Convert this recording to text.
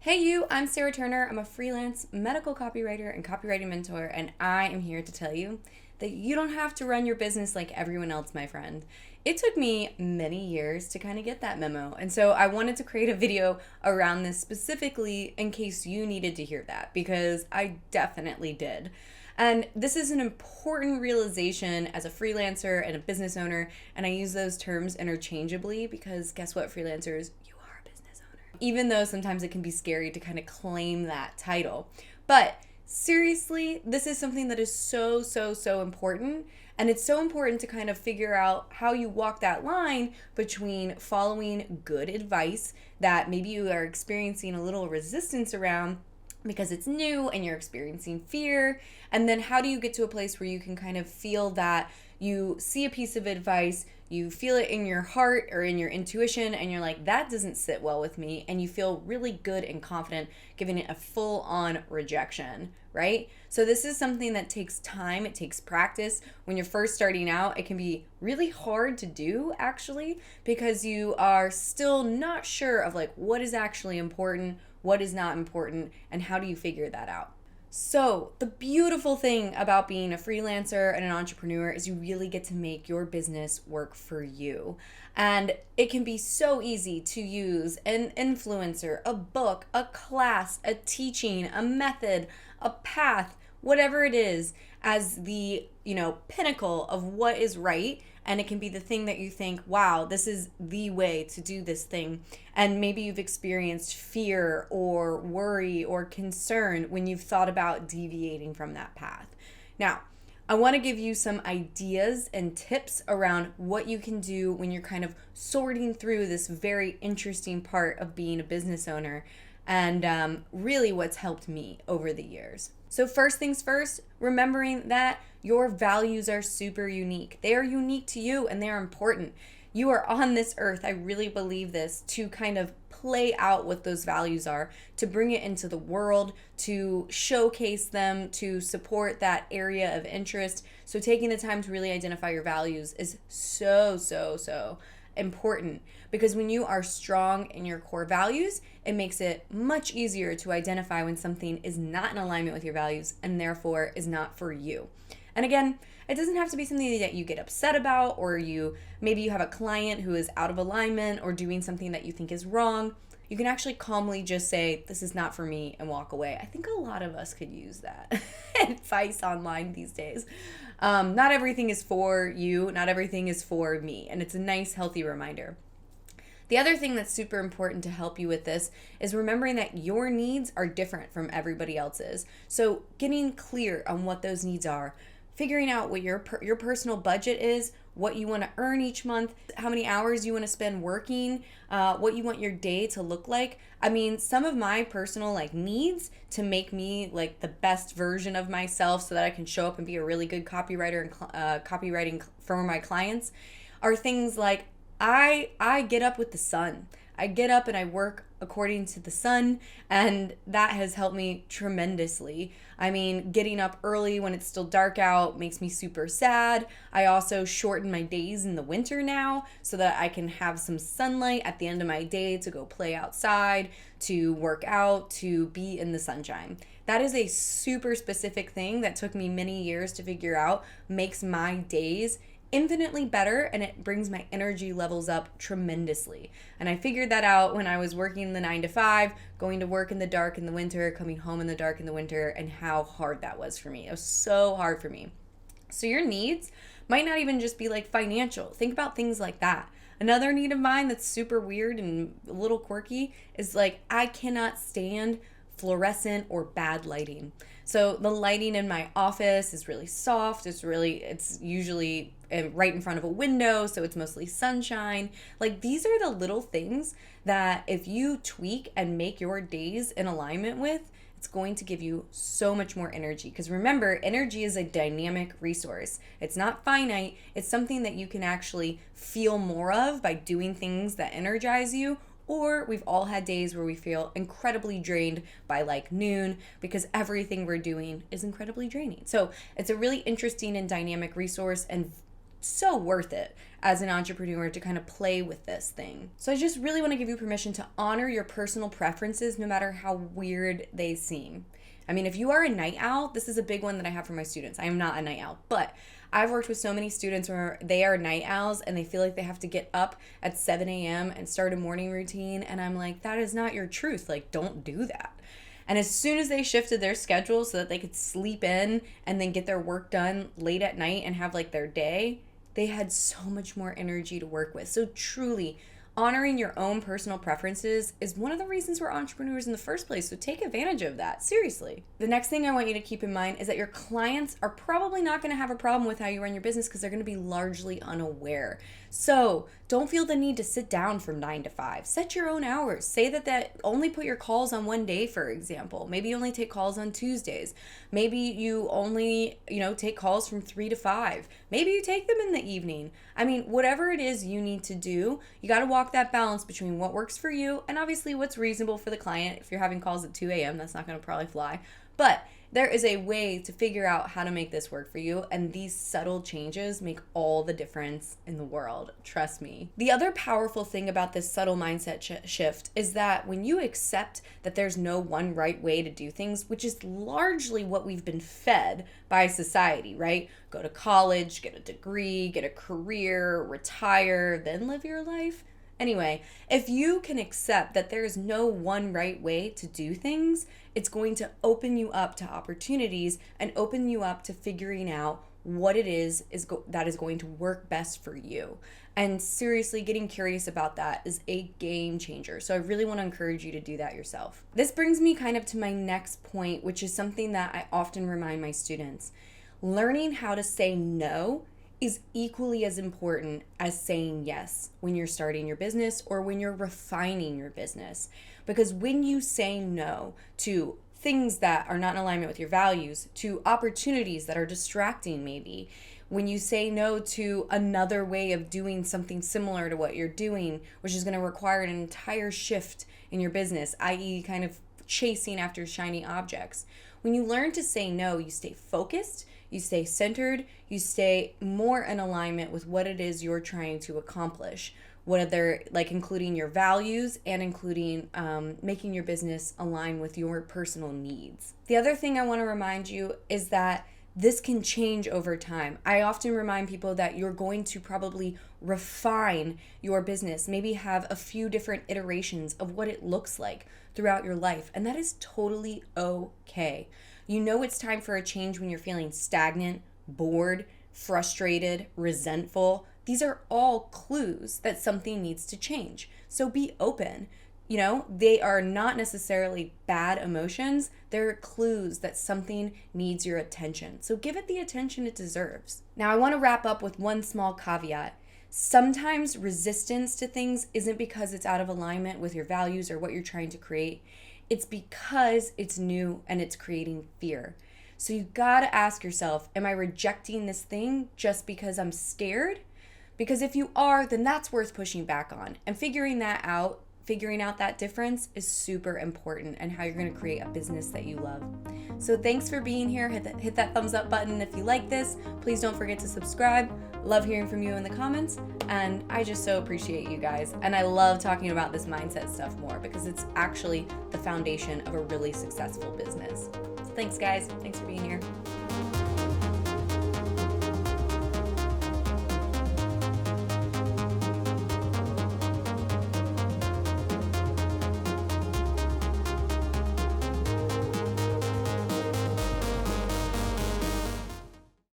Hey you, I'm Sarah Turner. I'm a freelance medical copywriter and copywriting mentor, and I am here to tell you that you don't have to run your business like everyone else, my friend. It took me many years to kind of get that memo, and so I wanted to create a video around this specifically in case you needed to hear that, because I definitely did. And this is an important realization as a freelancer and a business owner, and I use those terms interchangeably because guess what, freelancers? You are a business owner. Even though sometimes it can be scary to kind of claim that title. But seriously, this is something that is so important. And it's so important to kind of figure out how you walk that line between following good advice that maybe you are experiencing a little resistance around because it's new and you're experiencing fear. And then how do you get to a place where you can kind of feel that you see a piece of advice, you feel it in your heart or in your intuition, and you're like, that doesn't sit well with me, and you feel really good and confident giving it a full-on rejection, right? So this is something that takes time, it takes practice. When you're first starting out, it can be really hard to do, actually, because you are still not sure of like what is actually important, what is not important, and how do you figure that out. So the beautiful thing about being a freelancer and an entrepreneur is you really get to make your business work for you. And it can be so easy to use an influencer, a book, a class, a teaching, a method, a path, whatever it is, as the, pinnacle of what is right. And it can be the thing that you think, wow, this is the way to do this thing. And maybe you've experienced fear or worry or concern when you've thought about deviating from that path. Now, I want to give you some ideas and tips around what you can do when you're kind of sorting through this very interesting part of being a business owner, and really what's helped me over the years. So first things first, remembering that your values are super unique. They are unique to you and they're important. You are on this earth, I really believe this, to kind of play out what those values are, to bring it into the world, to showcase them, to support that area of interest. So taking the time to really identify your values is so important, because when you are strong in your core values, it makes it much easier to identify when something is not in alignment with your values and therefore is not for you. And again, it doesn't have to be something that you get upset about, or maybe you have a client who is out of alignment or doing something that you think is wrong. You can actually calmly just say, this is not for me, and walk away. I think a lot of us could use that advice online these days. Not everything is for you, not everything is for me, and it's a nice, healthy reminder. The other thing that's super important to help you with this is remembering that your needs are different from everybody else's. So getting clear on what those needs are, figuring out what your personal budget is, what you want to earn each month, how many hours you want to spend working, what you want your day to look like. I mean, some of my personal needs to make me like the best version of myself so that I can show up and be a really good copywriter and copywriting for my clients are things like I get up with the sun. I get up and I work according to the sun, and that has helped me tremendously. I mean, getting up early when it's still dark out makes me super sad. I also shorten my days in the winter now so that I can have some sunlight at the end of my day to go play outside, to work out, to be in the sunshine. That is a super specific thing that took me many years to figure out, makes my days infinitely better, and it brings my energy levels up tremendously. And I figured that out when I was working the 9 to 5, going to work in the dark in the winter, coming home in the dark in the winter, and how hard that was for me. It was so hard for me. So your needs might not even just be financial. Think about things like that. Another need of mine that's super weird and a little quirky is I cannot stand fluorescent or bad lighting. So the lighting in my office is really soft. It's usually right in front of a window, so it's mostly sunshine. These are the little things that if you tweak and make your days in alignment with, it's going to give you so much more energy. Because remember, energy is a dynamic resource. It's not finite. It's something that you can actually feel more of by doing things that energize you. Or we've all had days where we feel incredibly drained by noon because everything we're doing is incredibly draining. So it's a really interesting and dynamic resource, and so worth it as an entrepreneur to kind of play with this thing. So I just really want to give you permission to honor your personal preferences no matter how weird they seem. I mean, if you are a night owl, this is a big one that I have for my students. I am not a night owl, but I've worked with so many students where they are night owls and they feel like they have to get up at 7 a.m. and start a morning routine. And I'm like, that is not your truth. Like, don't do that. And as soon as they shifted their schedule so that they could sleep in and then get their work done late at night and have like their day, they had so much more energy to work with. So truly, honoring your own personal preferences is one of the reasons we're entrepreneurs in the first place. So take advantage of that. Seriously. The next thing I want you to keep in mind is that your clients are probably not going to have a problem with how you run your business because they're going to be largely unaware. So don't feel the need to sit down from 9 to 5. Set your own hours. Say that only put your calls on one day, for example. Maybe you only take calls on Tuesdays. Maybe you only, take calls from 3 to 5. Maybe you take them in the evening. I mean, whatever it is you need to do, you got to walk that balance between what works for you and obviously what's reasonable for the client. If you're having calls at 2 a.m., that's not going to probably fly. But there is a way to figure out how to make this work for you, and these subtle changes make all the difference in the world. Trust me. The other powerful thing about this subtle mindset shift is that when you accept that there's no one right way to do things, which is largely what we've been fed by society, right? Go to college, get a degree, get a career, retire, then live your life. Anyway, if you can accept that there is no one right way to do things, it's going to open you up to opportunities and open you up to figuring out what it is that is going to work best for you. And seriously, getting curious about that is a game changer. So I really want to encourage you to do that yourself. This brings me kind of to my next point, which is something that I often remind my students. Learning how to say no is equally as important as saying yes when you're starting your business or when you're refining your business. Because when you say no to things that are not in alignment with your values, to opportunities that are distracting maybe, when you say no to another way of doing something similar to what you're doing, which is going to require an entire shift in your business, i.e. kind of chasing after shiny objects. When you learn to say no, you stay focused, you stay centered, you stay more in alignment with what it is you're trying to accomplish, whether like including your values and including making your business align with your personal needs. The other thing I want to remind you is that this can change over time. I often remind people that you're going to probably refine your business, maybe have a few different iterations of what it looks like throughout your life, and that is totally okay. You know it's time for a change when you're feeling stagnant, bored, frustrated, resentful. These are all clues that something needs to change. So be open. They are not necessarily bad emotions. They're clues that something needs your attention. So give it the attention it deserves. Now, I want to wrap up with one small caveat. Sometimes resistance to things isn't because it's out of alignment with your values or what you're trying to create. It's because it's new and it's creating fear. So you gotta ask yourself, am I rejecting this thing just because I'm scared? Because if you are, then that's worth pushing back on. And figuring out that difference is super important and how you're gonna create a business that you love. So thanks for being here. Hit that thumbs up button if you like this. Please don't forget to subscribe. Love hearing from you in the comments. And I just so appreciate you guys. And I love talking about this mindset stuff more because it's actually the foundation of a really successful business. So thanks guys. Thanks for being here.